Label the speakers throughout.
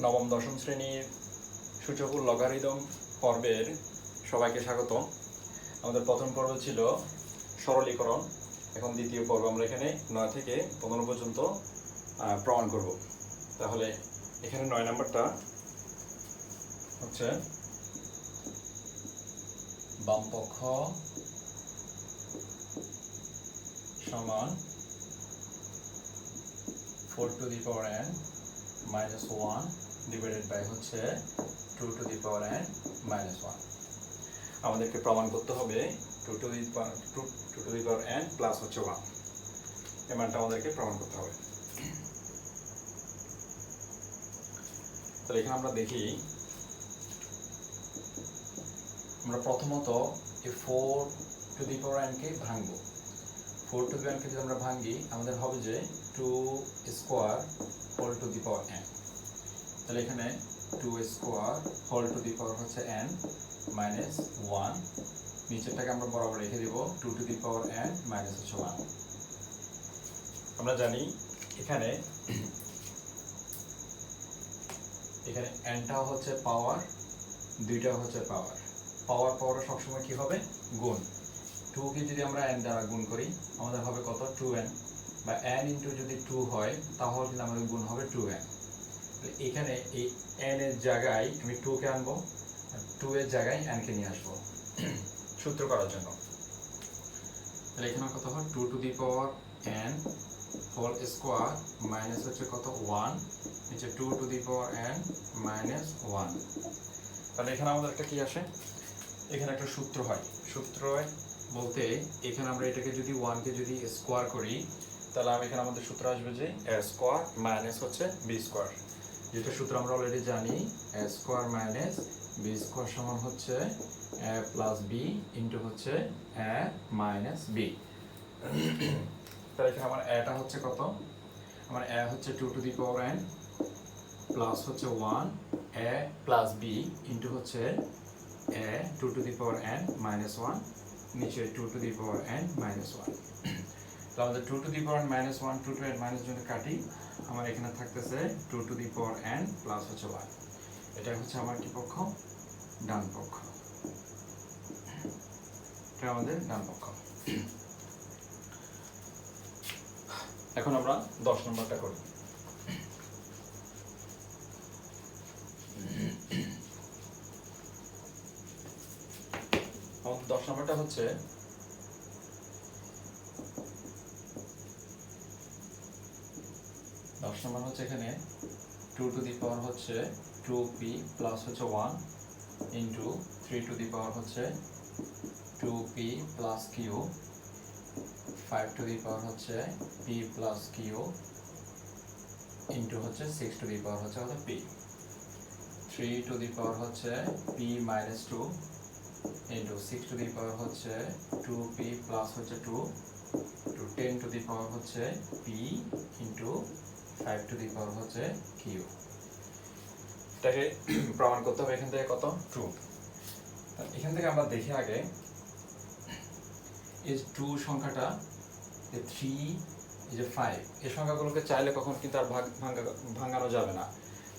Speaker 1: নবম দশম শ্রেণীর সূচক ও লগারিদম পর্বের সবাইকে স্বাগত। আমাদের প্রথম পর্ব ছিল সরলীকরণ। এখন দ্বিতীয় পর্ব আমরা এখানে 9 থেকে 15 পর্যন্ত প্রমাণ করব। তাহলে এখানে 9 নাম্বারটা হচ্ছে বামপক্ষ সমান 4 to the power n minus 1 divided by হচ্ছে 2 to the power n minus 1। আমাদেরকে প্রমাণ করতে হবে 2 to the power n plus হচ্ছে 1, এই মানটা আমাদেরকে প্রমাণ করতে হবে। তাহলে এখানে আমরা দেখি, আমরা প্রথমত এই 4 to the power n কে ভাঙবো। 4 to the power n কে যদি আমরা ভাঙি আমাদের হবে যে 2 square whole to the power n। তাহলে এখানে 2 square whole to the power হচ্ছে n মাইনাস 1, নিচেরটাকে আমরা বরাবর রেখে দেব 2 to the power n minus হচ্ছে 1। আমরা জানি এখানে nটাও হচ্ছে পাওয়ার, দুইটাও হচ্ছে পাওয়ার। পাওয়ার সবসময় কি হবে? গুণ। 2 কে যদি আমরা n দ্বারা গুণ করি আমাদের হবে কত? 2n, বা n ইন্টু যদি 2 হয় তাহলে কিন্তু আমাদের গুণ হবে 2n। এখানে এই n এর জায়গায় আমি 2 কে আনবো, আর 2 এর জায়গায় n কে নিয়ে আসবো সূত্র করার জন্য। তাহলে এখানে কত হবে? 2 to the power n whole square minus হচ্ছে কত? 1, নিচে 2 to the power n minus 1। তাহলে এখানে আমাদের একটা কি আসে? এখানে একটা সূত্র হয়। সূত্র বলতে এখানে আমরা এটাকে যদি 1 কে যদি স্কয়ার করি তাহলে এখানে আমাদের সূত্র আসবে যে a স্কয়ার মাইনাস হচ্ছে b স্কয়ার। যেটা সূত্র আমরা অলরেডি জানি, a square minus b square সমান হচ্ছে a প্লাস b ইনটু হচ্ছে a মাইনাস b। তাহলে এখানে আমার a টা হচ্ছে কত? আমার a হচ্ছে 2 to the power n plus হচ্ছে 1 a প্লাস b ইনটু হচ্ছে a 2 to the power n minus 1, নিচে 2 to the power n minus 1। তো আমাদের 2 to the power minus 1 2 to এর মাইনাস যদি কাটি আমার এখানে থাকতেছে 2 to the power n plus হচ্ছে 1। এটা হচ্ছে আমার কি পক্ষ? ডান পক্ষ। এটা আমাদের ডান পক্ষ। এখন আমরা 10 নম্বরটা করি। 10 নম্বরটা হচ্ছে এখানে 2 টু দি পাওয়ার হচ্ছে 2p প্লাস হচ্ছে 1 ইন্টু 3 টু দি পাওয়ার হচ্ছে 2p plus q, 5 to the power হচ্ছে p প্লাস q ইন্টু হচ্ছে 6 টু দি পাওয়ার হচ্ছে কত? p। 3 টু দি পাওয়ার হচ্ছে p minus 2 into 6 to the power হচ্ছে 2p plus হচ্ছে 2 two 10 two the power হচ্ছে p into 5 to the power হচ্ছে q। এটাকে প্রমাণ করতে হবে এখান থেকে কত? 2। এখান থেকে আমরা দেখি আগে এই 2 সংখ্যাটা, এই 3, এই যে 5, এই সংখ্যাগুলোকে চাইলে কখন কিন্তু আর ভাঙানো যাবে না,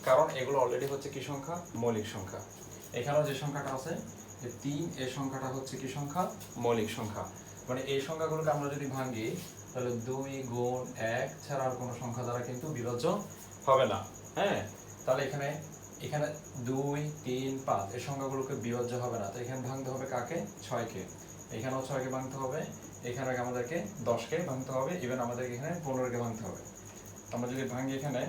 Speaker 1: কারণ এগুলো অলরেডি হচ্ছে কি সংখ্যা? মৌলিক সংখ্যা। এখানেও যে সংখ্যাটা আছে যে 3, এই সংখ্যাটা হচ্ছে কি সংখ্যা? মৌলিক সংখ্যা। মানে এই সংখ্যাগুলোকে আমরা যদি ভাঙি তাহলে 2 গুণ 1 ছাড়া আর কোনো সংখ্যা দ্বারা কিন্তু বিভাজ্য হবে না। হ্যাঁ, তাহলে এখানে 2 3 5 এই সংখ্যাগুলোকে বিভাজ্য হবে না। তো এখানে ভাঙতে হবে কাকে? 6 কে। এখানেও 6 কে ভাঙতে হবে, এখানে আমাদেরকে 10 কে ভাঙতে হবে, ইভেন আমাদেরকে এখানে 15 কে ভাঙতে হবে। আমরা যদি ভাঙি এখানে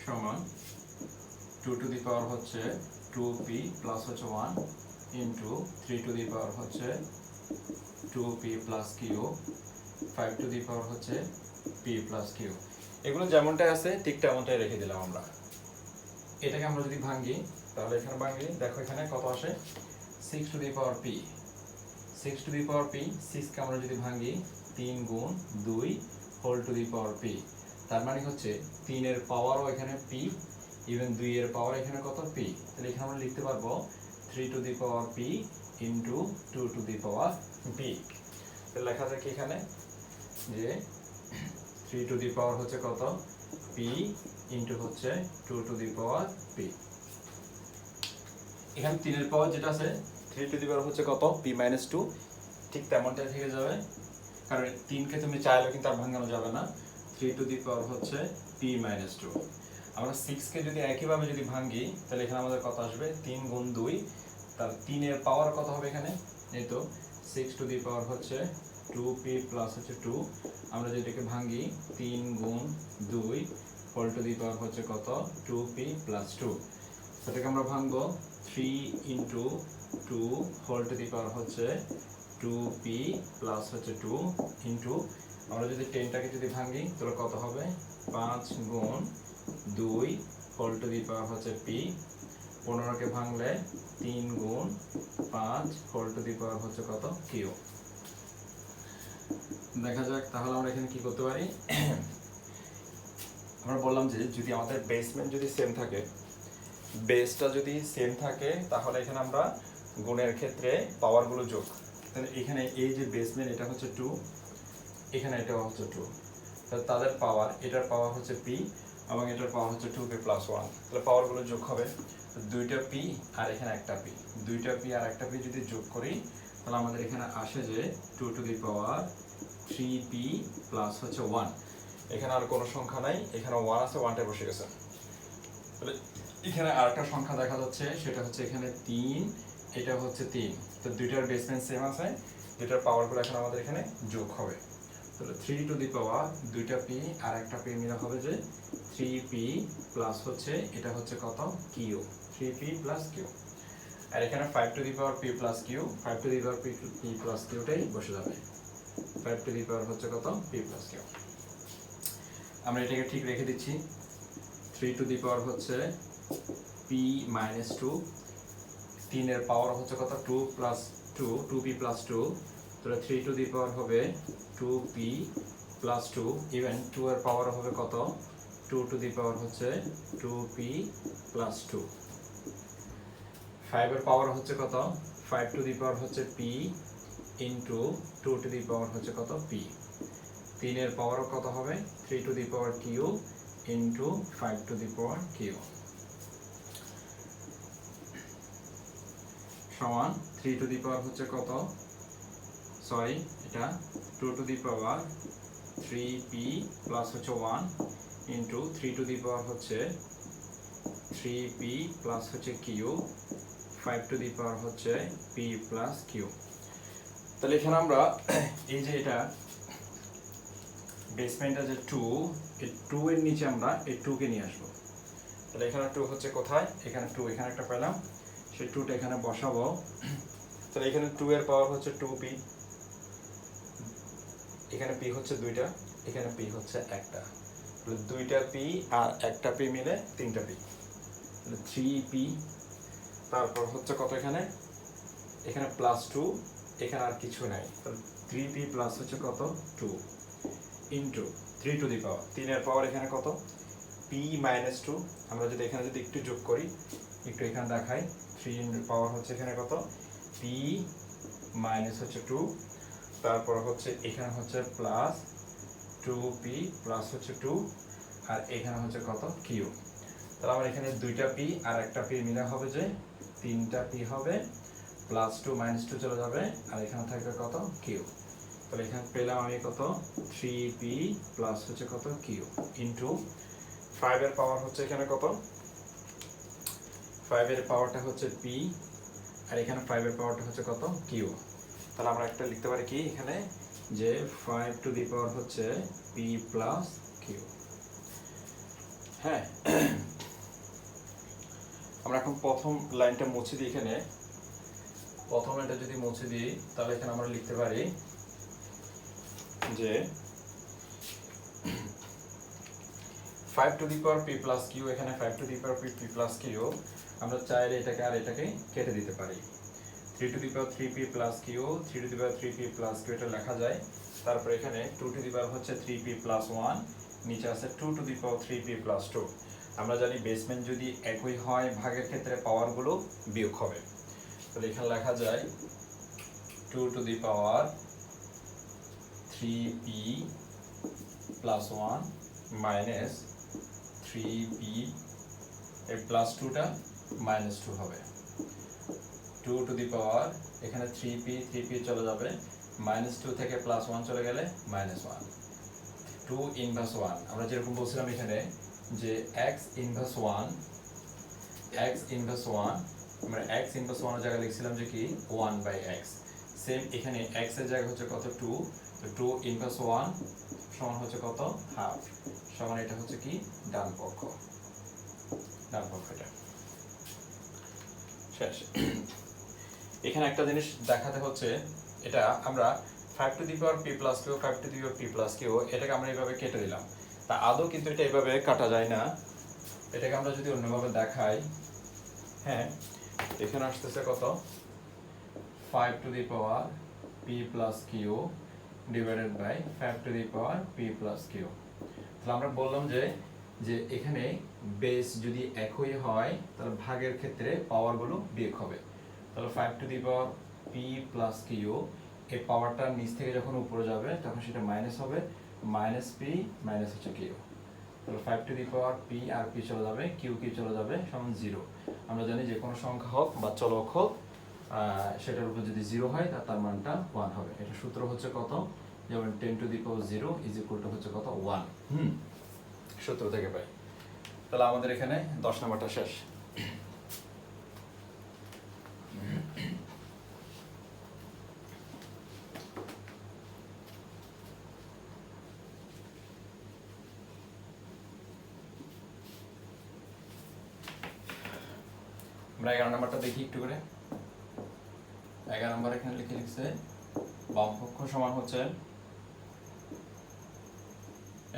Speaker 1: সমান 2 টু দি পাওয়ার হচ্ছে 2p প্লাস হচ্ছে 1 ইন্টু 3 টু দি পাওয়ার হচ্ছে 2p plus q, 5 to the power হচ্ছে p প্লাস q। এগুলো যেমনটাই আছে ঠিক তেমনটাই রেখে দিলাম আমরা। এটাকে আমরা যদি ভাঙি তাহলে এখানে ভাঙি, দেখো এখানে কত আসে? 6 to the power p। 6 to the power p, 6 কে আমরা যদি ভাঙি 3 গুণ 2 whole to the power p, তার মানে হচ্ছে 3 এর পাওয়ারও এখানে p, ইভেন 2 এর পাওয়ার এখানে কত? p। তাহলে এখানে আমরা লিখতে পারবো 3 to the power p into 2 to the power p। তাহলে লেখা যায় কি এখানে যে 3 টু দি পাওয়ার হচ্ছে কত? পি ইন্টু হচ্ছে 2 টু দি পাওয়ার পি। এখানে 3 এর পাওয়ার যেটা আছে 3 টু দি পাওয়ার হচ্ছে কত পি মাইনাস 2, ঠিক তেমনটাই থেকে যাবে, কারণ 3কে তুমি চাইলেও কিন্তু আর ভাঙানো যাবে না। 3 টু দি পাওয়ার হচ্ছে পি মাইনাস 2। আমরা 6কে যদি একইভাবে যদি ভাঙি তাহলে এখানে আমাদের কত আসবে 3 গুণ 2, তার 3 এর পাওয়ার কত হবে এখানে, এই তো 6 টু দি পাওয়ার হচ্ছে 2p প্লাস হচ্ছে 2। আমরা যেটাকে ভাঙি 3 গুণ 2 হোল টু দি পাওয়ার হচ্ছে কত 2p প্লাস 2। সেটাকে আমরা ভাঙবো 3 into 2 whole to the power হচ্ছে 2p প্লাস হচ্ছে 2 ইন্টু, আমরা যদি 10টাকে যদি ভাঙি তাহলে কত হবে 5 গুণ 2 হোল টু দি পাওয়ার হচ্ছে p। 15কে ভাঙলে 3 গুণ 5 হোল টু দি পাওয়ার হচ্ছে কত কিউ। দেখা যাক তাহলে আমরা এখানে কি করতে পারি। আমরা বললাম যে যদি আমাদের বেসমেন্ট যদি সেম থাকে, বেসটা যদি সেম থাকে তাহলে এখানে আমরা গুণের ক্ষেত্রে পাওয়ারগুলো যোগ, তাহলে এখানে এই যে বেসমেন্ট এটা হচ্ছে 2, এখানে এটা হচ্ছে 2, তাহলে তাদের পাওয়ার, এটার পাওয়ার হচ্ছে p এবং এটার পাওয়ার হচ্ছে 2p প্লাস 1, তাহলে পাওয়ারগুলো যোগ হবে 2টা p আর এখানে একটা p, 2টা p আর একটা p যদি যোগ করি তাহলে আমাদের এখানে আসে যে 2 to the power 3p plus হচ্ছে 1। এখানে আর কোনো সংখ্যা নাই, এখানে 1 আছে, 1টা বসে গেছে। তাহলে এখানে আরেকটা সংখ্যা দেখা যাচ্ছে, সেটা হচ্ছে এখানে 3, এটা হচ্ছে 3, তো দুইটার বেসমেন্ট সেম আছে, দুইটার পাওয়ারগুলো এখন আমাদের এখানে যোগ হবে। তাহলে 3 টু দি পাওয়ার 2টা p আর একটা p মিলে হবে যে 3p প্লাস হচ্ছে এটা হচ্ছে কত কিউ, 3p প্লাস কিউ। আর এখানে 5 to the power p plus q, 5 to the power p plus কিউটাই বসে যাবে। 5 টু দি পাওয়ার হচ্ছে কত p প্লাস কিউ। আমরা এটাকে ঠিক রেখে দিচ্ছি। 3 টু দি পাওয়ার হচ্ছে p মাইনাস 2, 3 এর পাওয়ার হচ্ছে কত 2 প্লাস 2, 2p প্লাস 2, তাহলে 3 টু দি পাওয়ার হবে 2p প্লাস 2, ইভেন 2 এর পাওয়ার হবে কত 2 টু দি পাওয়ার হচ্ছে 2p প্লাস 2। 5 এর পাওয়ার হচ্ছে কত 5 টু দি পাওয়ার হচ্ছে p into 2 to the power হচ্ছে কত p। 3 এর পাওয়ারও কত হবে 3 to the power q into 5 to the power q সমান 3 টু দি পাওয়ার হচ্ছে কত, সরি এটা 2 to the power 3p plus হচ্ছে 1 ইন্টু 3 টু দি পাওয়ার হচ্ছে 3p প্লাস হচ্ছে কিউ, 5 টু দি পাওয়ার হচ্ছে p প্লাস কিউ। তাহলে এখানে আমরা এই যে এটা বেসমেন্টটা যে 2, এই 2 এর নিচে আমরা এই 2 কে নিয়ে আসবো। তাহলে এখানে 2 হচ্ছে কোথায়, এখানে 2, এখানে একটা পেলাম, সেই 2টা এখানে বসাবো। তাহলে এখানে 2 এর পাওয়ার হচ্ছে 2p, এখানে p হচ্ছে 2টা, এখানে p হচ্ছে একটা, তাহলে 2টা p আর একটা p মিলে 3টা p, তাহলে 3p। তারপর হচ্ছে কত এখানে, এখানে প্লাস 2, এখানে আর কিছু নাই, তাহলে 3p প্লাস হচ্ছে কত 2 ইন্টু 3 টু দি পাওয়ার, 3 এর পাওয়ার এখানে কত p মাইনাস 2। আমরা যদি এখানে যদি একটু যোগ করি, একটু এখানে দেখাই, 3 এর পাওয়ার হচ্ছে এখানে কত p মাইনাস হচ্ছে 2, তারপর হচ্ছে এখানে হচ্ছে প্লাস 2p প্লাস হচ্ছে 2, আর এখানে হচ্ছে কত কিউ। তাহলে আমার এখানে 2টা p আর একটা p মিলে হবে যে 3টা p হবে, প্লাস 2 মাইনাস 2 চলে যাবে, আর এখানে থাকবে কত কিউ। তাহলে এখানে পেলাম আমি কত 3p প্লাস হচ্ছে কত কিউ ইন্টু 5 এর পাওয়ার হচ্ছে এখানে কত, 5 এর পাওয়ারটা হচ্ছে p আর এখানে 5 এর পাওয়ারটা হচ্ছে কত কিউ। তাহলে আমরা একটা লিখতে পারি কি এখানে যে 5 টু দি পাওয়ার হচ্ছে p প্লাস কিউ। হ্যাঁ, আমরা এখন প্রথম লাইনটা মুছে দিই, এখানে প্রথম লাইনটা যদি মুছে দিই তাহলে এখানে আমরা লিখতে পারি যে 5 to the power p plus q, এখানে 5 to the power p plus q, আমরা চাইলে এটাকে আর এটাকে কেটে দিতে পারি। 3 to the power 3p plus q, 3 to the power 3p plus q এটা লেখা যায়। তারপর এখানে 2 টু দি পাওয়ার হচ্ছে 3p প্লাস 1, নিচে আছে 2 to the power 3p plus 2। আমরা জানি বেসমেন্ট যদি একই হয় ভাগের ক্ষেত্রে পাওয়ারগুলো বিয়োগ হবে, তাহলে এখানে লেখা যায় 2 to the power 3p plus 1 minus 3p, এই প্লাস 2টা মাইনাস 2 হবে, 2 টু দি পাওয়ার এখানে 3p চলে যাবে, মাইনাস 2 থেকে প্লাস 1 চলে গেলে মাইনাস 1, 2 ইনভার্স 1। আমরা যেরকম বলছিলাম এখানে যে x ইনভার্স 1, আমরা x ইনভার্স 1 এর জায়গায় লিখছিলাম যে কি 1/x। সেম এখানে x এর জায়গা হচ্ছে কত 2, তো 2 ইনভার্স 1 সমান হচ্ছে কত হাফ, সমান এটা হচ্ছে কি ডান পক্ষটা শেষ। এখানে একটা জিনিস দেখাতে হচ্ছে, এটা আমরা 5 to the power p plus q, 5 to the power p plus q, এটাকে আমরা এইভাবে কেটে দিলাম। তা আদৌ কিন্তু এটা এইভাবে কাটা যায় না, এটাকে আমরা যদি অন্যভাবে দেখাই, হ্যাঁ এখানে আসতেছে কত 5 to the power p plus q divided by 5 to the power p plus q। তাহলে আমরা বললাম যে এখানে বেস যদি একই হয় তাহলে ভাগের ক্ষেত্রে পাওয়ারগুলো বিয়োগ হবে। তাহলে 5 to the power p plus q, এই পাওয়ারটা নিচ থেকে যখন উপরে যাবে তখন সেটা মাইনাস হবে, মাইনাস p মাইনাস হচ্ছে q। তাহলে 5 টু দি পাওয়ার p আর p চলে যাবে, q চলে যাবে, সমান 0। আমরা জানি যে কোনো সংখ্যা হোক বা চলক হোক, সেটার উপর যদি 0 হয় তার মানটা 1 হবে। এটা সূত্র হচ্ছে কত, যেমন 10 two the power 0 is equal two হচ্ছে কত 1, সূত্র থেকে পাই। তাহলে আমাদের এখানে 10 নম্বরটা শেষ। আমরা 11 নম্বরটা দেখি একটু করে। 11 নম্বর এখানে লিখছে বাম পক্ষ সমান হচ্ছে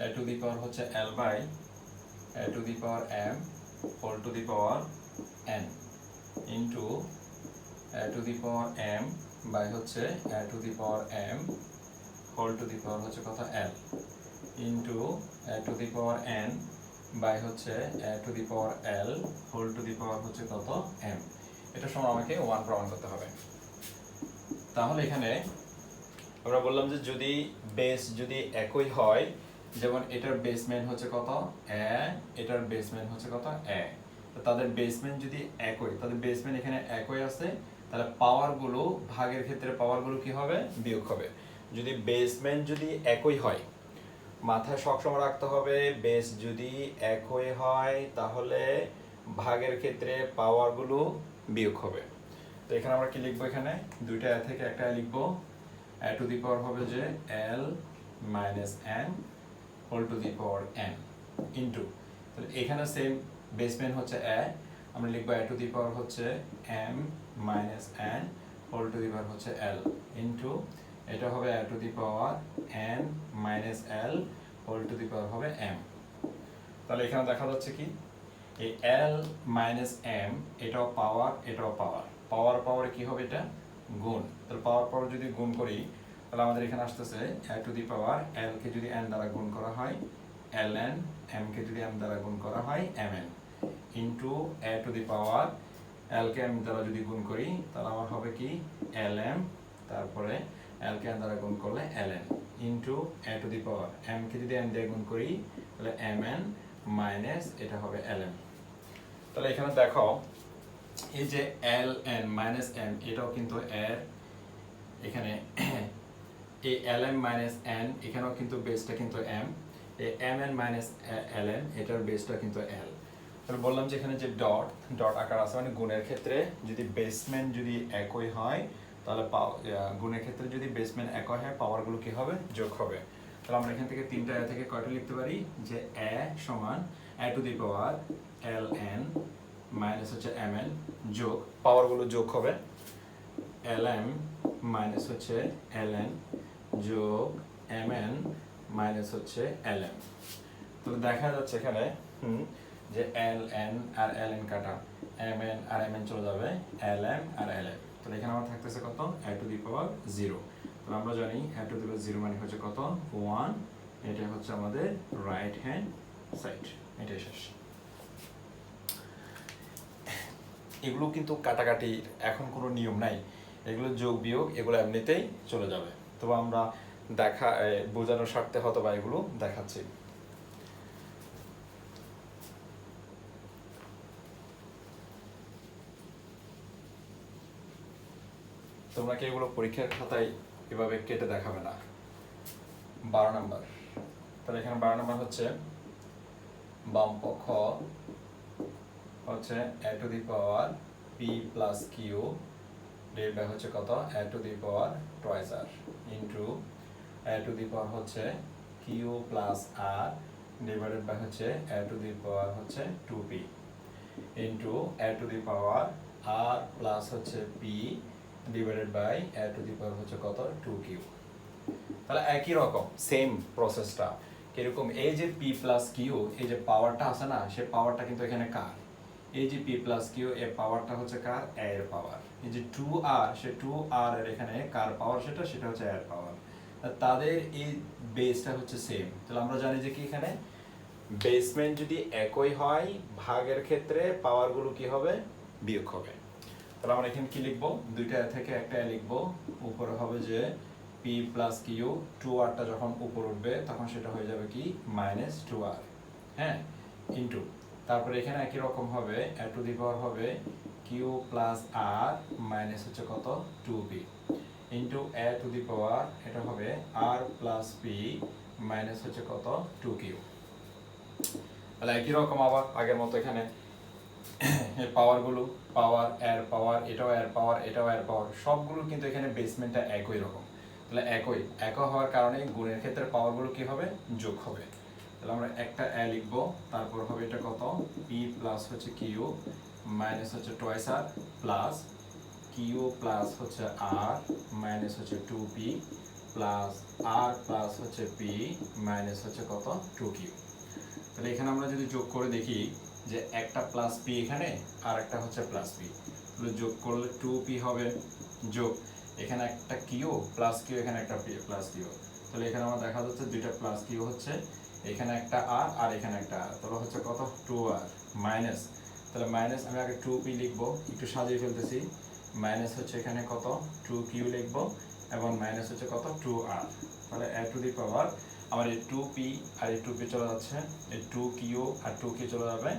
Speaker 1: a টু দি পাওয়ার হচ্ছে l by a to the power m whole to the power n into a to the power m by হচ্ছে a to the power m whole to the power হচ্ছে কত l into a to the power n by হচ্ছে a to the power l whole to the power হচ্ছে কত m। এটা সমান আমাকে 1 প্রমাণ করতে হবে। তাহলে এখানে আমরা বললাম যে যদি বেস যদি একই হয়, যেমন এটার বেসমেন্ট হচ্ছে কত a, এটার বেসমেন্ট হচ্ছে কত a, তো তাদের বেসমেন্ট যদি একই, তাদের বেসমেন্ট এখানে একই আছে, তাহলে পাওয়ারগুলো ভাগের ক্ষেত্রে পাওয়ারগুলো কি হবে বিয়োগ হবে। যদি বেসমেন্ট যদি একই হয়, মাথায় সবসময় রাখতে হবে বেস যদি একই হয় তাহলে ভাগের ক্ষেত্রে পাওয়ারগুলো বিয়োগ হবে। তো এখানে আমরা কি লিখবো, এখানে দুইটা a থেকে একটা লিখবো, a টু দি পাওয়ার হবে যে l minus n whole to the power n into, তাহলে এখানে সেম বেসমেন্ট হচ্ছে a, আমরা লিখবো a টু দি পাওয়ার হচ্ছে m minus n whole to the power হচ্ছে l ইন্টু, এটা হবে a to the power n minus l whole to the power হবে m। তাহলে এখানে দেখা যাচ্ছে কি এই l মাইনাস m এটাও পাওয়ার, এটাও পাওয়ার, পাওয়ার কি হবে এটা গুণ। তাহলে পাওয়ার যদি গুণ করি তাহলে আমাদের এখানে আসতেছে a to the power l কে যদি n দ্বারা গুণ করা হয় ln, m কে যদি m দ্বারা গুণ করা হয় mn into a to the power l K m দ্বারা যদি গুণ করি তাহলে আমার হবে কি lm, তারপরে l কে n দ্বারা গুণ করলে ln into a to the power m কে যদি n দিয়ে গুণ করি তাহলে mn মাইনাস এটা হবে lm। তাহলে এখানে দেখো এই যে ln মাইনাস m এটাও কিন্তু এর এখানে এই lm মাইনাস n এখানেও কিন্তু বেসটা কিন্তু m, এই mn মাইনাস ln এটার বেসটা কিন্তু l। তাহলে বললাম যে এখানে যে ডট আকার আছে মানে গুণের ক্ষেত্রে যদি বেসমেন্ট যদি একই হয় তাহলে গুণের ক্ষেত্রে যদি বেসমেন্ট একই হয় পাওয়ারগুলো কি হবে যোগ হবে। তাহলে আমরা এখান থেকে তিনটা a থেকে কয়টা লিখতে পারি যে a সমান a to the power ln minus হচ্ছে mn যোগ পাওয়ারগুলো যোগ হবে lm মাইনাস হচ্ছে ln যোগ mn মাইনাস হচ্ছে lm। তো দেখা যাচ্ছে এখানে যে ln আর ln কাটা, mn আর mn চলে যাবে lm আর lm। তাহলে এখানে আমার থাকতেছে কত a টু দি পাওয়ার 0। তাহলে আমরা জানি a টু দি পাওয়ার 0 মানে হচ্ছে কত 1, এটা হচ্ছে আমাদের রাইট হ্যান্ড সাইড। এটাই শেষ। এগুলো কিন্তু কাটাকাটির এখন কোনো নিয়ম নাই, এগুলো যোগ বিয়োগ এগুলো এমনিতেই চলে যাবে। তবে আমরা বোঝানোর স্বার্থে হয়তো বা এগুলো দেখাচ্ছি। তোমরা কি এগুলো পরীক্ষার খাতায় এভাবে কেটে দেখাবে না। 12 নাম্বার, তাহলে এখানে 12 নাম্বার হচ্ছে বাম পক্ষ হচ্ছে a to the power p plus q divide by হচ্ছে কত a to the power twice r into a to the power হচ্ছে q plus r divided by হচ্ছে a টু দি পাওয়ার হচ্ছে 2p into a to the power r plus হচ্ছে p divided by a to the power হচ্ছে কত 2q। তাহলে একই রকম same প্রসেসটা কিরকম, এই যে p প্লাস কিউ এই যে পাওয়ারটা আছে না, সে পাওয়ারটা কিন্তু এখানে কার, এই যে p প্লাস কিউ এর পাওয়ারটা হচ্ছে কার, a এর পাওয়ার। এই যে 2r সে 2r এর এখানে কার পাওয়ার, সেটা হচ্ছে a এর পাওয়ার। তাদের এই বেসটা হচ্ছে সেম। তাহলে আমরা জানি যে কি এখানে বেসমেন্ট যদি একই হয় ভাগের ক্ষেত্রে পাওয়ারগুলো কি হবে, বিয়োগ হবে। তাহলে আমরা এখানে কি লিখবো, দুইটা থেকে একটা লিখবো, উপরে হবে যে p প্লাস কিউ 2rটা যখন উপর উঠবে তখন সেটা হয়ে যাবে কি মাইনাস 2r, হ্যাঁ, ইন্টু তারপরে এখানে একই রকম হবে a টু দি পাওয়ার হবে q প্লাস r মাইনাস হচ্ছে কত 2p into a to the power এটা হবে r প্লাস p মাইনাস হচ্ছে কত 2q। তাহলে একই রকম আবার আগের মতো এখানে এই পাওয়ারগুলো, পাওয়ার এর পাওয়ার, এটাও এর পাওয়ার, এটাও এর পাওয়ার, সবগুলো কিন্তু এখানে বেসমেন্টটা একই রকম। তাহলে একই হওয়ার কারণে গুণের ক্ষেত্রে পাওয়ারগুলো কি হবে, যোগ হবে। তাহলে আমরা একটা এ লিখবো, তারপর হবে এটা কত p প্লাস হচ্ছে কিউ মাইনাস হচ্ছে twice r plus q plus হচ্ছে r মাইনাস হচ্ছে 2p প্লাস r প্লাস হচ্ছে p মাইনাস হচ্ছে কত 2q। তাহলে এখানে আমরা যদি যোগ করে দেখি যে একটা প্লাস p এখানে আর একটা হচ্ছে প্লাস p, তাহলে যোগ করলে 2p হবে, যোগ এখানে একটা কিউ প্লাস কিউ এখানে একটা প্লাস কিউ, তাহলে এখানে আমার দেখা যাচ্ছে দুইটা প্লাস কিউ হচ্ছে, এখানে একটা r আর এখানে একটা r, তাহলে হচ্ছে কত 2r মাইনাস, তাহলে মাইনাস আমি আগে 2p লিখবো, একটু সাজিয়ে ফেলতেছি, মাইনাস হচ্ছে এখানে কত 2q লিখবো এবং মাইনাস হচ্ছে কত 2r। তাহলে a টু দি পাওয়ার আমার এই 2p আর এই 2p চলে যাচ্ছে, এই 2q আর 2q চলে যাবে,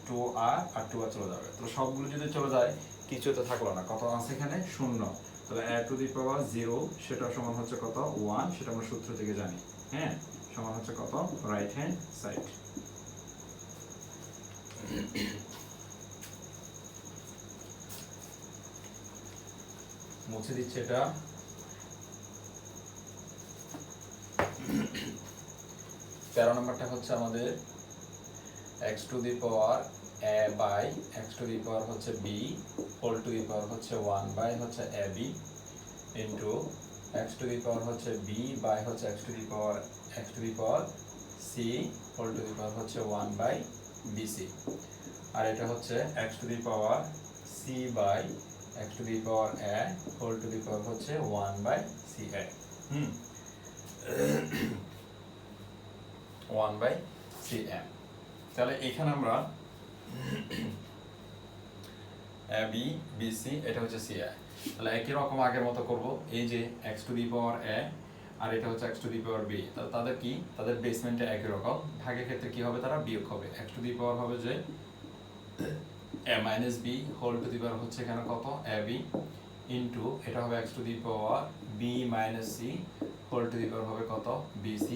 Speaker 1: 2r আর 2r চলে যাবে। তো সবগুলো যদি চলে যায় কিছু তো থাকলো না, কত আছে এখানে শূন্য। তাহলে a টু দি পাওয়ার 0 সেটা সমান হচ্ছে কত 1, সেটা আমরা সূত্র থেকে জানি, হ্যাঁ, সমান হচ্ছে কত রাইট হ্যান্ড সাইড। মুছে দিচ্ছে এটা। 13 নম্বরটা হচ্ছে আমাদের x to the power a by x to the power হচ্ছে b whole to the power হচ্ছে 1 বাই হচ্ছে ab into x to the power হচ্ছে b বাই হচ্ছে x to the power c whole to the power হচ্ছে 1 by bc, আর এটা হচ্ছে x to the power c by x to the power a whole to the power হচ্ছে 1 by ca, 1 by cm। তাহলে এখানে আমরা ab bc এটা হচ্ছে ci, তাহলে একই রকম আগের মতো করব, এই যে x to the power a আর এটা হচ্ছে x to the power b, তাহলে তাদের কি, তাদের বেসমেন্টে একই রকম, ভাগের ক্ষেত্রে কি হবে, তারা বিয়োগ হবে, x টু দি পাওয়ার হবে যে a minus b whole to the power হচ্ছে এখানে কত ab ইন্টু এটা হবে x to the power b minus c whole to the power হবে কত bc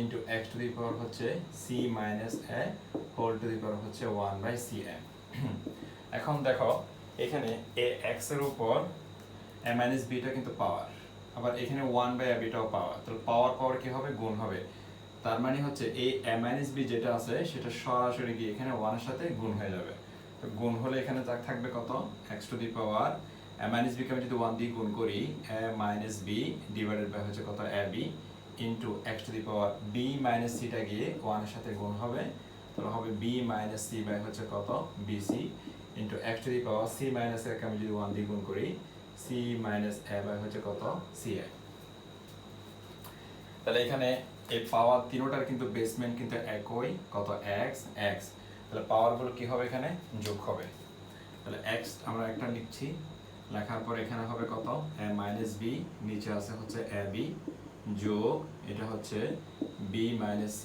Speaker 1: into x to the power হচ্ছে c minus a whole to the power হচ্ছে 1 by cm। এখন দেখো এখানে a x এর উপর a মাইনাস b টা কিন্তু পাওয়ার, আবার এখানে 1 বাই ab টাও পাওয়ার, তাহলে পাওয়ার কি হবে, গুণ হবে। তার মানে হচ্ছে এই a মাইনাস b যেটা আছে সেটা সরাসরি গিয়ে এখানে 1 এর সাথে গুণ হয়ে যাবে, তো গুণ হলে এখানে থাকবে কত x to the power a minus b কে আমি যদি 1 দিয়ে গুণ করি a minus b divided by হচ্ছে কত ab into x to the power b minus c টা গিয়ে 1 এর সাথে গুণ হবে, তাহলে হবে b মাইনাস c বাই হচ্ছে কত bc into x to the power c minus a কে আমি যদি 1 দিয়ে গুণ করি c মাইনাস a বাই হচ্ছে কত ca। তাহলে এখানে এই পাওয়ার তিনটার কিন্তু বেসমেন্ট কিন্তু একই, কত x x, তাহলে পাওয়ারগুলো কি হবে এখানে যোগ হবে। তাহলে x আমরা একটা লিখছি, লেখার পর এখানে হবে কত a মাইনাস b, নিচে আছে হচ্ছে ab যোগ এটা হচ্ছে b মাইনাস c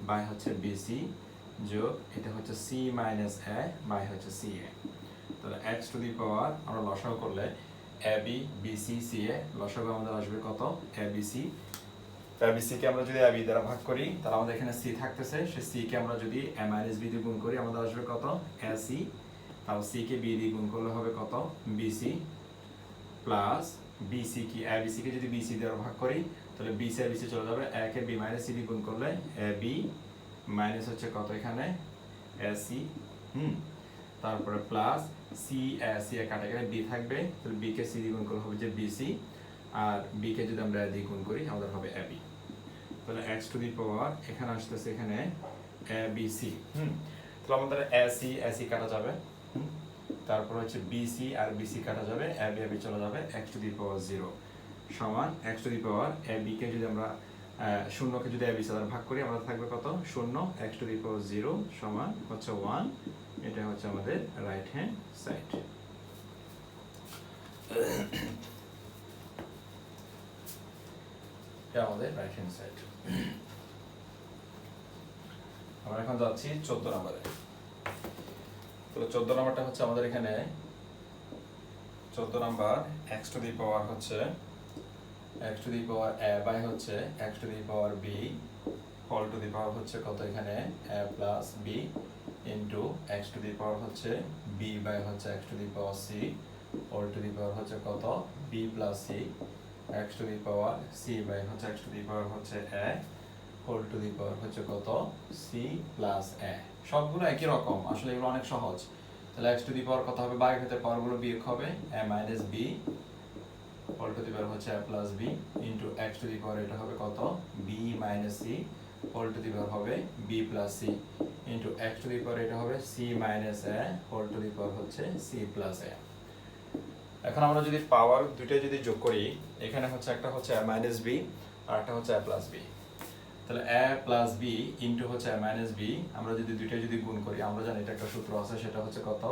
Speaker 1: বাই হচ্ছে bc যোগ এটা হচ্ছে c মাইনাস a বাই হচ্ছে ca। তাহলে x টু দি পাওয়ার আমরা লসাগু করলে A B B C C এ, লসাগু আমাদের আসবে কত A B C. A B C K আমরা যদি এ বি দ্বারা ভাগ করি তাহলে আমাদের এখানে সি থাকতেছে, সে সি কে আমরা যদি এ মাইনাস বি দিয়ে গুণ করি আমাদের আসবে কত এ সি, তাহলে সি কে বি দিয়ে গুণ করলে হবে কত B C, plus B C কি এ বি সি কে যদি বি সি দ্বারা ভাগ করি তাহলে B C A B C চলে যাবে, এ কে বি মাইনাস সি দিয়ে গুণ করলে এ বি মাইনাস হচ্ছে কত এখানে এ সি, তারপরে প্লাস সি এ সি এ কাটা গেলে বি থাকবে, তাহলে বি কে সি দিয়ে গুণ করলে হবে যে বি সি, আর বি কে যদি আমরা দিয়ে গুণ করি আমাদের হবে এ বি। তাহলে এক্স টু দি পাওয়ার এখানে আসতেছে এখানে এ বি সি, তাহলে আমাদের এ সি কাটা যাবে, তারপর হচ্ছে বিসি আর বিসি কাটা যাবে, এ বি চলে যাবে, এক্স টু দি পাওয়ার 0 সমান x to the power a b কে যদি আমরা শূন্যকে যদি এ বি দ্বারা ভাগ করি আমাদের থাকবে কত শূন্য, এক্স টু দি পাওয়ার 0 সমান হচ্ছে 1, এটা হচ্ছে আমাদের রাইট হ্যান্ড সাইড। এটা আমাদের রাইট হ্যান্ড সাইড। আমরা এখন যাচ্ছি 14 নম্বরে। তো 14 নম্বরটা হচ্ছে আমাদের এখানে 14 number x to the power হচ্ছে x to the power a by হচ্ছে x to the power b whole to the power হচ্ছে কত এখানে a plus b into x to the power হচ্ছে বি বাই হচ্ছে x to the power c whole to the power হচ্ছে কত b plus c, x to the power c by হচ্ছে x to the power হচ্ছে a whole to the power হচ্ছে কত C plus এ। সবগুলো একই রকম, আসলে এগুলো অনেক সহজ। তাহলে এক্স টু দি পাওয়ার কত হবে, বাইরের ক্ষেত্রে পাওয়ারগুলো বিয়োগ হবে, a minus b whole to the power হচ্ছে a plus b into x to the power এটা হবে কত b minus c whole to the power হবে b plus c into x to the power এটা হবে c minus a whole to the power হচ্ছে c plus এ। এখন আমরা যদি পাওয়ার দুইটাই যদি যোগ করি, এখানে হচ্ছে একটা হচ্ছে এ মাইনাস বি আর একটা হচ্ছে এ প্লাস বি, তাহলে এ প্লাস বি ইন্টু হচ্ছে এ মাইনাস বি, আমরা যদি দুইটাই যদি গুণ করি আমরা জানি এটা একটা সূত্র আছে, সেটা হচ্ছে কত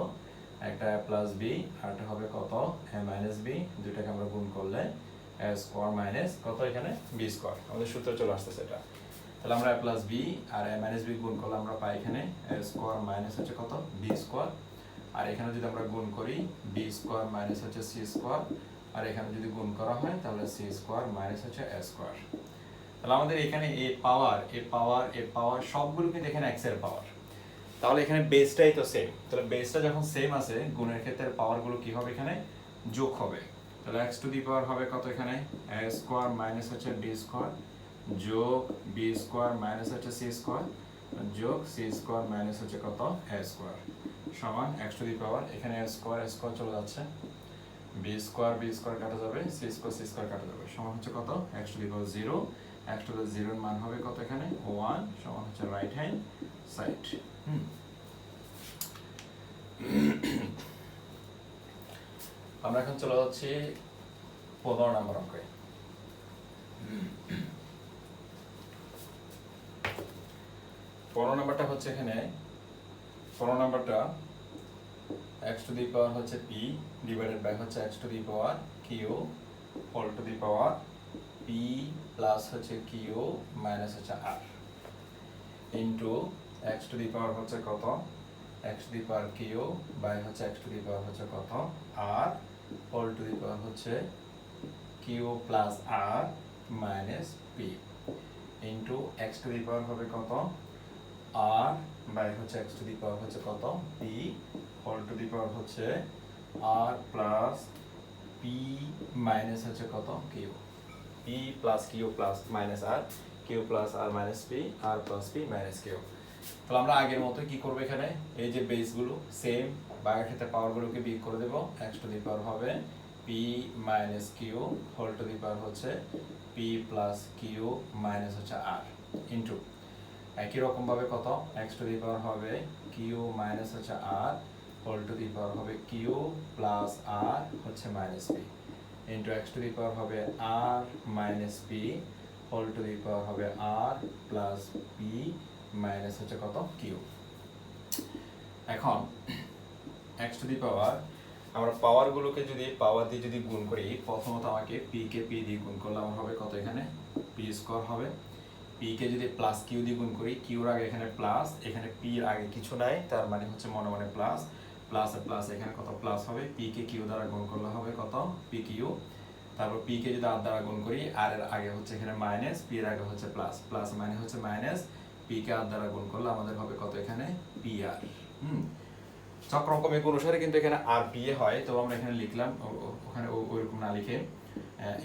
Speaker 1: একটা এ প্লাস বি আর একটা হবে কত এ মাইনাস বি, দুইটাকে আমরা গুণ করলে এ স্কোয়ার মাইনাস কত এখানে বি স্কোয়ার, আমাদের সূত্র চলে আসতেছে এটা। তাহলে আমরা এ প্লাস বি আর এ মাইনাস বি গুণ করলে আমরা পাই এখানে এ স্কোয়ার মাইনাস হচ্ছে কত বি স্কোয়ার, আর এখানে যদি আমরা গুণ করি বি স্কোয়ার মাইনাস হচ্ছে সি স্কোয়ার, আর এখানে যদি গুণ করা হয় তাহলে সি স্কোয়ার মাইনাস হচ্ছে এ স্কোয়ার। তাহলে আমাদের এখানে এ পাওয়ার সবগুলো কিন্তু এখানে এক্স এর পাওয়ার, তাহলে এখানে বেসটাই তো সেম, তাহলে বেসটা যখন সেম আছে গুণের ক্ষেত্রে পাওয়ারগুলো কি হবে এখানে যোগ হবে, তাহলে এক্স টু দি পাওয়ার হবে কত এখানে এ স্কোয়ার মাইনাস হচ্ছে বি স্কোয়ার যোগ বি স্কোয়ার মাইনাস হচ্ছে সি স্কোয়ার যোগ সি স্কোয়ার মাইনাস হচ্ছে কত এ স্কোয়ার সমান এক্স টু দি পাওয়ার এখানে এ স্কোয়ার চলে যাচ্ছে, বি স্কোয়ার কাটা যাবে, সি স্কোয়ার কাটা যাবে, সমান হচ্ছে কত x to the power 0, x to দি 0 এর মান হবে কত এখানে 1, সমান হচ্ছে রাইট হ্যান্ড সাইড। আমরা এখন চলে যাচ্ছি 15 নম্বর অঙ্কে। 15 নম্বরটা হচ্ছে এখানে 15 নম্বরটা x টু দি পাওয়ার হচ্ছে p ডিভাইডেড বাই হচ্ছে x to the power q whole to the power p plus হচ্ছে q মাইনাস হচ্ছে r into x to the power হচ্ছে কত x to the power q by হচ্ছে x to the power হচ্ছে কত r whole to the power হচ্ছে q plus r minus p into x to the power হবে কত r by হচ্ছে x to the power হচ্ছে কত p whole to the power হচ্ছে r প্লাস p মাইনাস হচ্ছে কত q, p plus q plus minus r, q plus r minus p, r plus p minus q। তাহলে আমরা আগের মতো কি করব, এখানে এই যে বেসগুলো সেম বাইরের ক্ষেত্রে পাওয়ারগুলোকে বিয়োগ করে দেব, x টু দি পাওয়ার হবে p minus q whole to the power হচ্ছে p প্লাস q মাইনাস হচ্ছে r ইনটু একই রকম ভাবে কত x টু দি পাওয়ার হবে q মাইনাস হচ্ছে r whole to the power হবে q প্লাস r হচ্ছে minus p into x to the power হবে r minus p whole to the power হবে r প্লাস p মাইনাস হচ্ছে কত q। এখন x to the পাওয়ার আমরা পাওয়ারগুলোকে যদি পাওয়ার দিয়ে যদি গুণ করি, প্রথমত আমাকে p কে p দিয়ে গুণ করলে আমার হবে কত এখানে p স্কয়ার হবে, p কে যদি প্লাস q দিয়ে গুণ করি, q এর আগে এখানে প্লাস, এখানে p এর আগে কিছু নাই, তার মানে হচ্ছে মনে মনে প্লাস, প্লাস প্লাস এখানে কত প্লাস হবে, পি কে কিউ দ্বারা গুণ করলে হবে কত পি কিউ। তারপর পি কে যদি আর দ্বারা গুণ করি, আর এর আগে হচ্ছে এখানে মাইনাস, পি এর আগে হচ্ছে প্লাস, প্লাস মানে হচ্ছে মাইনাস, পি কে আর দ্বারা গুণ করলে আমাদের হবে কত এখানে পি আর। চক্রক্রমিক অনুসারে কিন্তু এখানে আর পি এ হয়, তো আমরা এখানে লিখলাম ওখানে ওইরকম না লিখে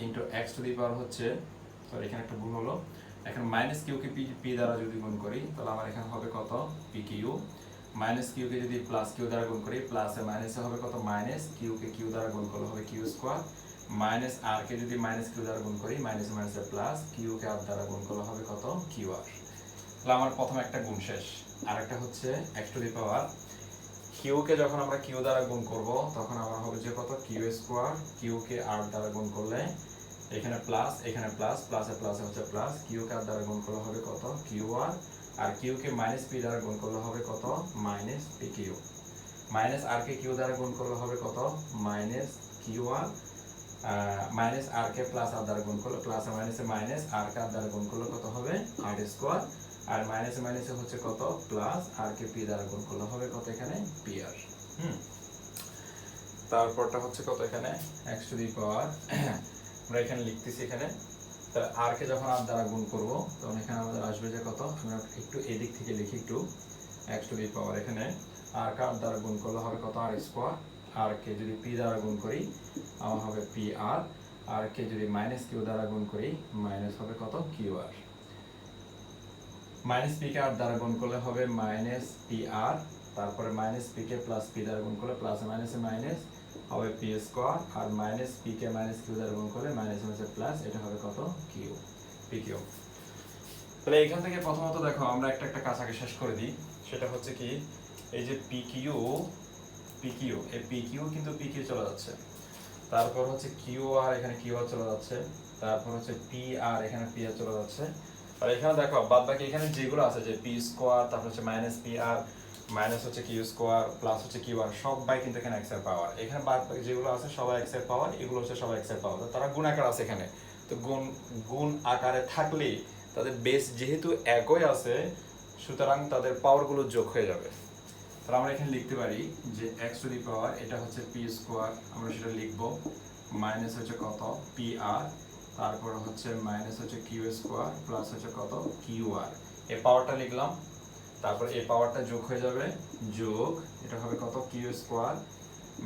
Speaker 1: into x to the power হচ্ছে, সরি এখানে একটা ভুল হলো, এখন মাইনাস কিউ কে পি দ্বারা যদি গুণ করি তাহলে আমার এখানে হবে কত পি কিউ, মাইনাস কিউ কে যদি প্লাস কিউ দ্বারা গুণ করি, প্লাসে মাইনাসে হবে কত মাইনাস, কিউ কে কিউ দ্বারা গুণ করলে হবে কিউ স্কোয়ার, মাইনাস আর কে যদি মাইনাস কিউ দ্বারা গুণ করি, মাইনাস মাইনাসে প্লাস, কিউ কে আর দ্বারা গুণ করলে হবে কত কিউ আর। তাহলে আমার প্রথম একটা গুণ শেষ। আর একটা হচ্ছে x to the power, q কে যখন আমরা কিউ দ্বারা গুণ করব তখন আমার হবে যে কত কিউ স্কোয়ার, কিউ কে আর দ্বারা গুণ করলে এখানে প্লাস, এখানে প্লাস, প্লাসে প্লাসে হচ্ছে প্লাস, কিউ কে আর দ্বারা গুণ করলে হবে কত কিউ আর কিউ কে মাইনাস পি দ্বারা গুণ করলে হবে কত মাইনাস পি কিউ, মাইনাস আর কে কিউ দ্বারা গুণ করলে হবে কত মাইনাস কিউ আর, মাইনাস আর কে প্লাস আর দ্বারা গুণ করলে, প্লাস মাইনাসে মাইনাস, আর কে আর দ্বারা গুণ করলে কত হবে আর স্কোয়ার, আর মাইনাসে মাইনাসে হচ্ছে কত প্লাস, আর কে পি দ্বারা গুণ করলে হবে কত এখানে পি আর। তারপরটা হচ্ছে কত এখানে এক্স টু দি পাওয়ার, আমরা এখানে লিখতেছি এখানে, তাহলে আর কে যখন আর দ্বারা গুণ করব তখন এখানে আমাদের আসবে যে কত, আমরা একটু এদিক থেকে লিখি একটু, এক্স টু দি পাওয়ার এখানে আর কে আর দ্বারা গুণ করলে হবে কত আর স্কোয়ার, আর কে যদি পি দ্বারা গুণ করি আমার হবে পি আর কে যদি মাইনাস কিউ দ্বারা গুণ করি মাইনাস হবে কত কিউ আর, মাইনাস পি কে আর দ্বারা গুণ করলে হবে মাইনাস পি আর, তারপরে মাইনাস পি কে প্লাস পি দ্বারা গুণ করলে প্লাস মাইনাসে মাইনাস হবে পি স্কোয়ার, আর মাইনাস পি কে মাইনাস কিউ দ্বারা গুণ করলে মাইনাস মাইনাসে প্লাস, এটা হবে কত কিউ পি কিউ। তাহলে এখান থেকে প্রথমত দেখো আমরা একটা একটা কাজ আগে শেষ করে দিই, সেটা হচ্ছে কি এই যে পি কিউ এই পি কিউ কিন্তু পি কিউ চলে যাচ্ছে, তারপর হচ্ছে কিউ আর এখানে কিউ আর চলে যাচ্ছে, তারপর হচ্ছে পি আর এখানে পি আর চলে যাচ্ছে, আর এখানে দেখো বাদ বাকি এখানে যেগুলো আছে যে পি স্কোয়ার, তারপর হচ্ছে মাইনাস পি আর, মাইনাস হচ্ছে কিউ স্কোয়ার, প্লাস হচ্ছে কিউ আর, সবাই কিন্তু এখানে এক্স এর পাওয়ার, এখানে বাদ বাকি যেগুলো আছে সবাই এক্স এর পাওয়ার, এগুলো হচ্ছে সবাই এক্স এর পাওয়ার, তারা গুণ আকার আছে এখানে, তো গুণ আকারে থাকলে তাদের বেস যেহেতু একই আছে সুতরাং তাদের পাওয়ারগুলো যোগ হয়ে যাবে। তাহলে আমরা এখানে লিখতে পারি যে এক্স টু দি পাওয়ার এটা হচ্ছে পি স্কোয়ার, আমরা সেটা লিখবো, মাইনাস হচ্ছে কত পি আর, তারপর হচ্ছে মাইনাস হচ্ছে কিউ স্কোয়ার, প্লাস হচ্ছে কত কিউ আর, এই পাওয়ারটা লিখলাম, তারপর এই পাওয়ারটা যোগ হয়ে যাবে, যোগ এটা হবে কত কিউ স্কোয়ার,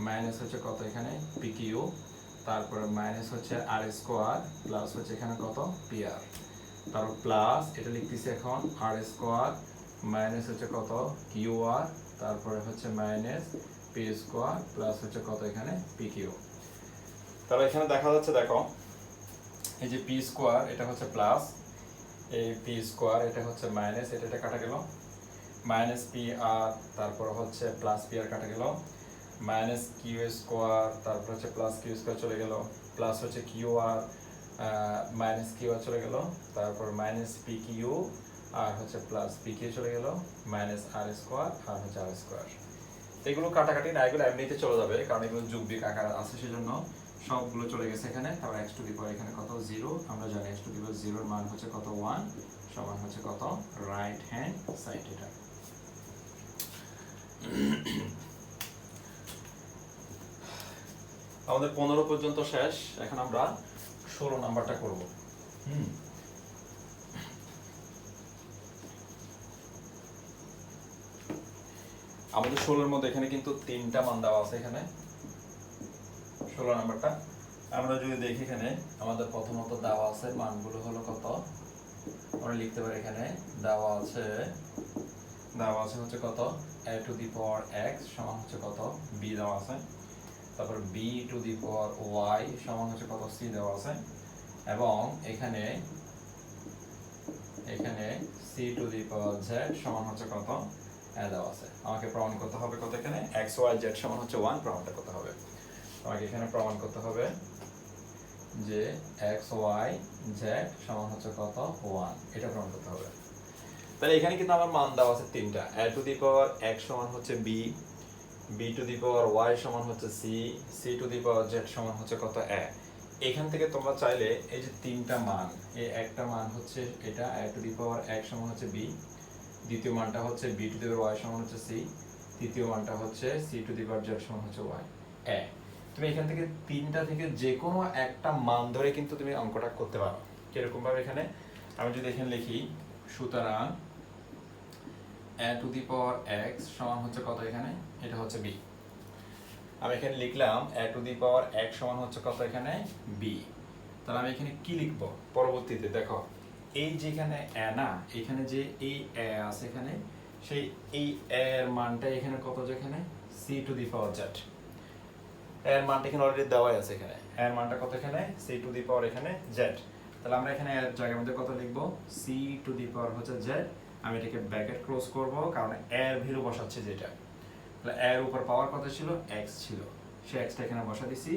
Speaker 1: মাইনাস হচ্ছে কত এখানে পি কিউ, তারপর মাইনাস হচ্ছে আর স্কোয়ার, প্লাস হচ্ছে এখানে কত পি আর, তারপর প্লাস এটা লিখতেছি এখন আর স্কোয়ার, মাইনাস হচ্ছে কত কিউ আর, তারপরে হচ্ছে মাইনাস পি স্কোয়ার, প্লাস হচ্ছে কত এখানে পি কিউ। তাহলে এখানে দেখা যাচ্ছে দেখো এই যে পি স্কোয়ার এটা হচ্ছে প্লাস, এই পি স্কোয়ার এটা হচ্ছে মাইনাস, এটা কাটা গেল, মাইনাস পি আর তারপর হচ্ছে প্লাস পি আর কাটা গেল, মাইনাস কিউ স্কোয়ার তারপর হচ্ছে প্লাস কিউ স্কোয়ার চলে গেল, প্লাস হচ্ছে Q r minus Q R চলে গেল, তারপর মাইনাস পি কিউ আর হচ্ছে প্লাস পি কিউ চলে গেল, মাইনাস আর স্কোয়ার আর হচ্ছে আর স্কোয়ার, এগুলো কাটাকাটি না, এগুলো এমনিতে চলে যাবে কারণ এগুলো যুগ্মিক আকার আছে সেজন্য সবগুলো চলে গেছে এখানে। তারপর এক্স টু দি পাওয়ার এখানে কত 0, আমরা জানি এক্স টু দি পাওয়ার 0 এর মান হচ্ছে কত 1 সমান হচ্ছে কত রাইট হ্যান্ড সাইড, এটা আমাদের 15 পর্যন্ত শেষ, এখন আমরা 16 নাম্বারটা করব। আমাদের 16 এর মধ্যে এখানে কিন্তু 3টা মান দেওয়া আছে, এখানে 16 নাম্বারটা আমরা যদি দেখি এখানে আমাদের প্রথমত দেওয়া আছে মানগুলো হলো কত, আমরা লিখতে পারি এখানে দেওয়া আছে হচ্ছে কত a to the power x সমান হচ্ছে কত b দেওয়া আছে, তারপর b to the power y সমান হচ্ছে কত c দেওয়া আছে, এবং এখানে c two the power z সমান হচ্ছে কত দেওয়া আছে। আমাকে প্রমাণ করতে হবে কত এখানে x y z সমান হচ্ছে 1, প্রমাণটা করতে হবে, আমাকে এখানে প্রমাণ করতে হবে যে x y z সমান হচ্ছে কত 1, এটা প্রমাণ করতে হবে। তাহলে এখানে কিন্তু আমার মান দেওয়া আছে 3টা, a to the power x সমান হচ্ছে b, b to the power y সমান হচ্ছে c, c two the power z সমান হচ্ছে কত a। এখান থেকে তোমরা চাইলে এই যে 3টা মান, এই একটা মান হচ্ছে এটা a to the power x সমান হচ্ছে b, দ্বিতীয় মানটা হচ্ছে b to the power y সমান হচ্ছে c, তৃতীয় মানটা হচ্ছে c to the power z সমান হচ্ছে ওয়াই এ। তুমি এখান থেকে তিনটা থেকে যে কোনো একটা মান ধরে কিন্তু তুমি অঙ্কটা করতে পারো। কিরকম ভাবে এখানে আমি যদি এখানে লিখি, সুতরাং এ টু দি পাওয়ার এক্স সমান হচ্ছে কত, এখানে এটা হচ্ছে বি। আমি এখানে লিখলাম এ টু দি পাওয়ার এক্স সমান হচ্ছে কত, এখানে বি। তাহলে আমি এখানে কি লিখব পরবর্তীতে, দেখো এই যেখানে এ না, এখানে যে এই এ আছে এখানে, সেই এই এর মানটা এখানে কত, যেখানে c to the power z. এর মানটা এখানে অলরেডি দেওয়াই আছে, এখানে এর মানটা কত, এখানে সি টু দি পাওয়ার এখানে জেড। তাহলে আমরা এখানে এর জায়গার মধ্যে কত লিখবো, সি টু দি পাওয়ার হচ্ছে জেড। আমি এটাকে ব্র্যাকেট ক্লোজ করব, কারণ এর ভ্যালু বসাচ্ছে যেটা। তাহলে এর উপর পাওয়ার কত ছিল, এক্স ছিল, সে এক্সটা এখানে বসা দিছি,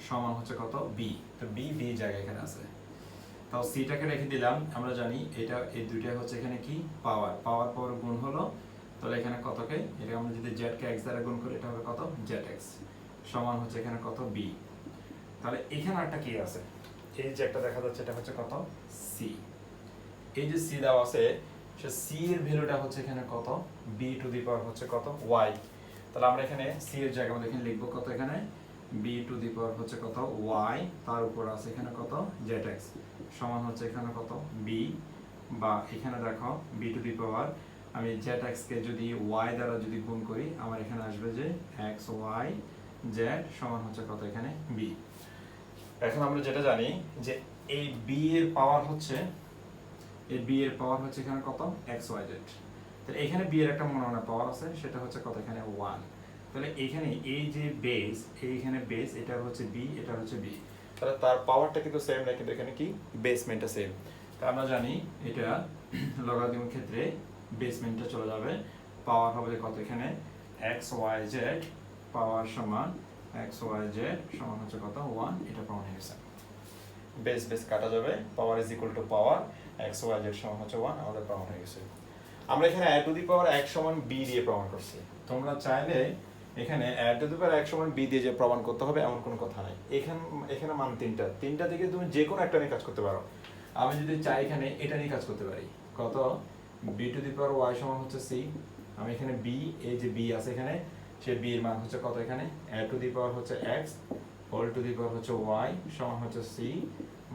Speaker 1: সমান হচ্ছে কত, বি। তো বি জায়গায় এখানে আছে। তাও সিটাকে রেখে দিলাম। আমরা জানি এটা এই দুইটা হচ্ছে এখানে কি পাওয়ার, পাওয়ার পাওয়ার গুণ হলো। তাহলে এখানে কতকে, এটা আমরা যদি জেড কে এক্স দ্বারা গুণ করি, এটা হবে কত, জেড এক্স সমান হচ্ছে এখানে কত, বি। তাহলে এখানে একটা কি আছে, এই যে একটা দেখা যাচ্ছে, এটা হচ্ছে কত, সি। এই যে সি দেওয়া আছে, সে সি এর ভ্যালুটা হচ্ছে এখানে কত, বি টু দি পাওয়ার হচ্ছে কত, ওয়াই। তাহলে আমরা এখানে সি এর জায়গায় মধ্যে এখানে লিখবো কত, এখানে বি টু দি পাওয়ার হচ্ছে কত, ওয়াই, তার উপর আছে এখানে কত, জেড এক্স সমান হচ্ছে এখানে কত, বি। বা এখানে দেখো বি টু দি পাওয়ার আমি জেড এক্স কে যদি ওয়াই দ্বারা যদি গুণ করি, আমার এখানে আসবে যে এক্স ওয়াই জেড সমান হচ্ছে কত, এখানে বি। এখন আমরা যেটা জানি যে এই বি এর পাওয়ার হচ্ছে, এই বি এর পাওয়ার হচ্ছে এখানে কত, এক্স ওয়াই জেড। তাহলে এখানে বি এর একটা মনে মনে পাওয়ার আছে, সেটা হচ্ছে কত, এখানে ওয়ান। তাহলে এখানে এই যে বেস, এইখানে বেস, এটা হচ্ছে বি, এটা হচ্ছে বি। তাহলে তার পাওয়ারটা কিন্তু সেম না, কিন্তু এখানে কি বেসমেন্টটা সেম। তা আমরা জানি এটা লগারিদমের ক্ষেত্রে বেসমেন্টটা চলে যাবে, পাওয়ার হবে কত, এখানে এক্স ওয়াই জেড পাওয়ার সমান এক্স ওয়াই জেড সমান হচ্ছে কত, ওয়ান। এটা প্রমাণ হয়ে গেছে। বেস বেস কাটা যাবে, power is equal to power, x y z সমান হচ্ছে ওয়ান, আমাদের প্রমাণ হয়ে গেছে। আমরা এখানে a to the power x সমান বি দিয়ে প্রমাণ করছি। তোমরা চাইলে এখানে a to the power x সমান বি দিয়ে যে প্রমাণ করতে হবে এমন কোনো কথা নাই। এখানে মান তিনটা থেকে তুমি যে কোনো একটা নিয়ে কাজ করতে পারো। আমি যদি চাই এখানে এটা নিয়ে কাজ করতে পারি, কত, b to the power y সমান হচ্ছে সি। আমি এখানে বি, এই যে বি আছে এখানে, সে বি এর মান হচ্ছে কত, এখানে এ টু দি পাওয়ার হচ্ছে x whole to the power হচ্ছে ওয়াই সমান হচ্ছে সি।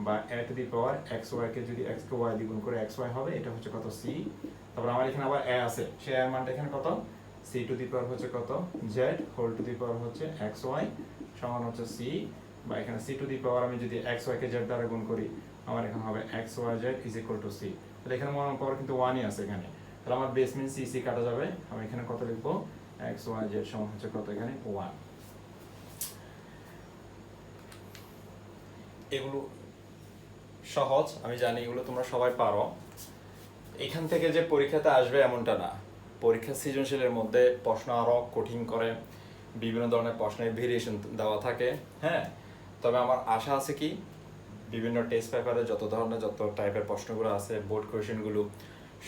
Speaker 1: বা a to the power x y কে যদি এক্স কে ওয়াই দিয়ে গুণ করে এক্স ওয়াই হবে, এটা হচ্ছে কত, সি। তারপর আমার এখানে আবার এ আছে, সে এর মানটা এখানে কত, সি টু দি পাওয়ার হচ্ছে কত, Z whole to the power হচ্ছে এক্স ওয়াই সমান হচ্ছে সি। বা এখানে সি টু দি পাওয়ার আমি যদি এক্স ওয়াই কে জেড দ্বারা গুণ করি, আমার এখানে হবে x y z is equal to c. তাহলে এখানে মনে পাওয়ার কিন্তু ওয়ানই আছে এখানে। তাহলে আমার বেসমেন্ট সি সি কাটা যাবে, আমি এখানে কত লিখবো, এক্স ওয়াই জেড সমান হচ্ছে কত, এখানে ওয়ান। এগুলো সহজ, আমি জানি এগুলো তোমরা সবাই পারো। এখান থেকে যে পরীক্ষাতে আসবে এমনটা না, পরীক্ষা সৃজনশীলের মধ্যে প্রশ্ন আরো কঠিন করে, বিভিন্ন ধরনের প্রশ্নের ভেরিয়েশন দেওয়া থাকে। হ্যাঁ, তবে আমার আশা আছে কি, বিভিন্ন টেস্ট পেপারে যত টাইপের প্রশ্নগুলো আছে, বোর্ড কোয়েশ্চেনগুলো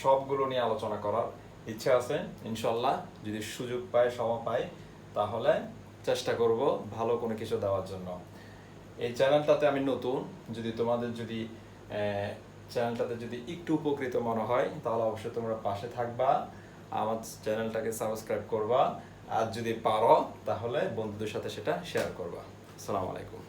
Speaker 1: সবগুলো নিয়ে আলোচনা করার ইচ্ছা আছে। ইনশাল্লাহ যদি সুযোগ পাই, সময় পাই, তাহলে চেষ্টা করব ভালো কোনো কিছু দেওয়ার জন্য। এই চ্যানেলটাতে আমি নতুন, যদি তোমাদের যদি চ্যানেলটাতে যদি একটু উপকৃত মনে হয়, তাহলে অবশ্যই তোমরা পাশে থাকবা, আমার চ্যানেলটাকে সাবস্ক্রাইব করবা, আর যদি পারো তাহলে বন্ধুদের সাথে সেটা শেয়ার করবা। আসসালামু আলাইকুম।